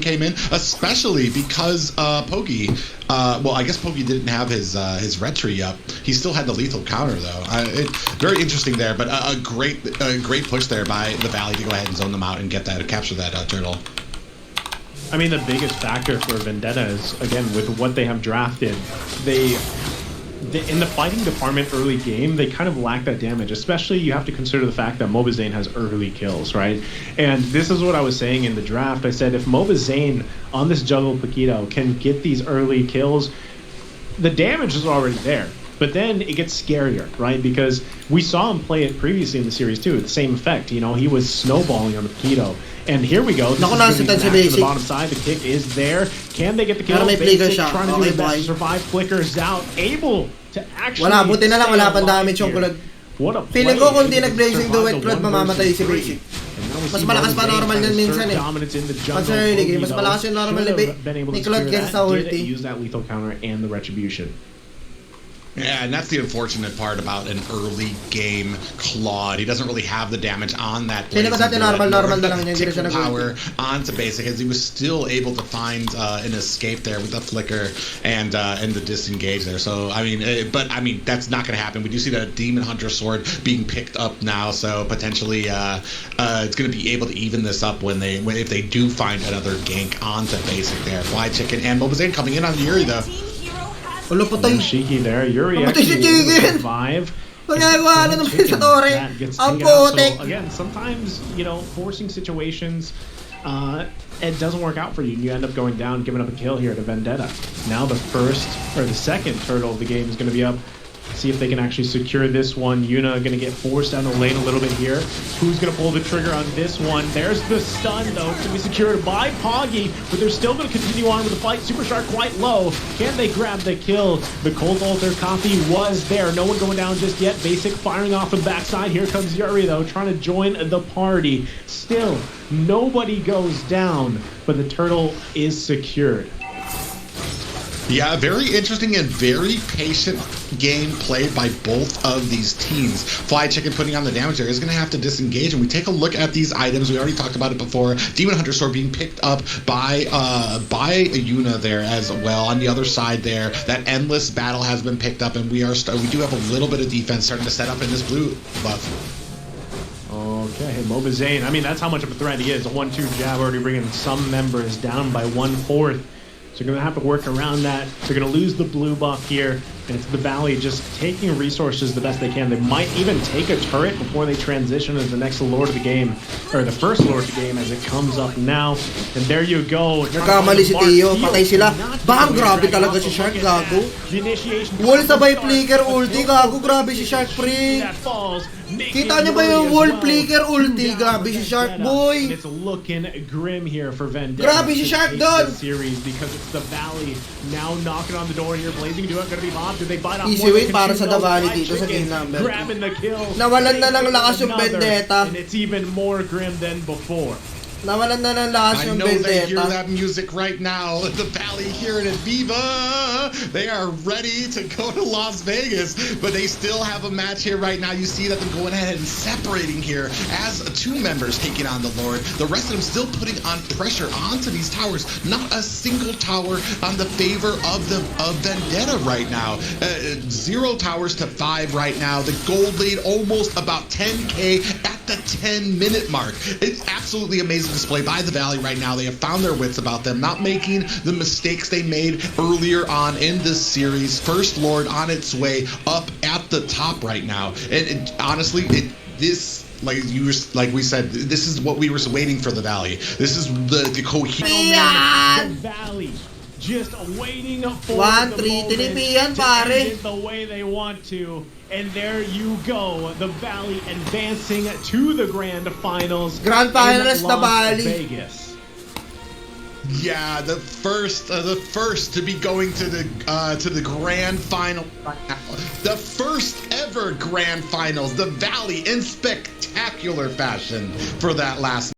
came in, especially because Pogi, well, I guess Pogi didn't have his red tree up. He still had the lethal counter though. Very interesting there, but a great push there by the Valley to go ahead and zone them out and get that, capture that turtle. I mean, the biggest factor for Vendetta is, again, with what they have drafted, in the fighting department early game, they kind of lack that damage. Especially, you have to consider the fact that MOBAZANE has early kills, right? And this is what I was saying in the draft. I said if MOBAZANE on this jungle Paquito can get these early kills, the damage is already there. But then it gets scarier, right? Because we saw him play it previously in the series too, the same effect. You know, he was snowballing on the Paquito. And here we go. This is to the bottom side. The kick is there. Can they get the kill? Basic trying to do their best to survive. Flickers out. Able to actually. Wala, buti na lang wala pang damage yung kulad. Feeling ko kung di nag-blazing duet kulad, mamamatay si Basic. Mas malakas pa normal yan minsan eh. Mas early game, mas malakas yung normal ni Claude kesa sa ulti. Use that lethal counter and the retribution. Yeah, and that's the unfortunate part about an early game Claude. He doesn't really have the damage on that power onto basic, as he was still able to find an escape there with the flicker and the disengage there. So I mean, but I mean that's not going to happen. We do see the Demon Hunter sword being picked up now, so potentially it's going to be able to even this up if they do find another gank onto basic there. Fly Chicken and MOBAZANE coming in on Yuri though. Shiki there. Yuri actually survive. Again, sometimes, you know, forcing situations, it doesn't work out for you. You end up going down, giving up a kill here to Vendetta. Now the second turtle of the game is going to be up. See if they can actually secure this one. Yuna going to get forced down the lane a little bit here. Who's going to pull the trigger on this one? There's the stun, though, to be secured by Poggy, but they're still going to continue on with the fight. Super Shark quite low. Can they grab the kill? The Cold Alter copy was there. No one going down just yet. Basic firing off the backside. Here comes Yuri, though, trying to join the party. Still, nobody goes down, but the turtle is secured. Yeah, very interesting and very patient game played by both of these teams. Fly Chicken putting on the damage there is going to have to disengage, and we take a look at these items. We already talked about it before. Demon Hunter sword being picked up by Yuna there as well. On the other side there, that endless battle has been picked up, and we do have a little bit of defense starting to set up in this blue buff. Okay, MOBAZANE. I mean, that's how much of a threat he is. A 1-2 jab already bringing some members down by 1/4. So they're going to have to work around that. They're going to lose the blue buff here. And it's the Valley just taking resources the best they can. They might even take a turret before they transition as the next Lord of the game. Or the first Lord of the game as it comes up now. And there you go. Nagkamali si Tio. Patay sila. Bam! Grabe talaga si Shark, gago. Wall sabay flicker ulti, gago. Grabe si Shark, pre. Kita niyo ba yung wall flicker ulti? Grabe si Shark, boy. It's looking grim here for Vendetta. Grabe si Shark doon. Series because it's the Valley now knocking on the door here. Blazing Duet gonna be bombed. Did they bite off easy win para sa the Valley dito sa game number. Grabbing the kill. Nawalan na ng lakas yung Vendetta. And it's even more grim than before. Nawalan na ng lakas yung Vendetta. I know they hear that music right now. The Valley hearing it. Viva! They are ready to go to Las Vegas, but they still have a match here right now. You see that they're going ahead and separating here as two members taking on the Lord. The rest of them still putting on pressure onto these towers. Not a single tower on the favor of Vendetta right now. 0 towers to 5 right now. The gold lead almost about 10K at the 10-minute mark. It's absolutely amazing display by the Valley right now. They have found their wits about them, not making the mistakes they made earlier on in this series. First Lord on its way up at the top right now. And honestly, like we said, this is what we were waiting for the Valley. This is the coherent Valley. Just waiting for 1-3 tinipian, pare. The way they want to. And there you go, the Valley advancing to the Grand Finals. Grand Finals na Valley. Vegas. Yeah, the first to be going to the Grand Final. The first ever Grand Finals. The Valley in spectacular fashion for that last.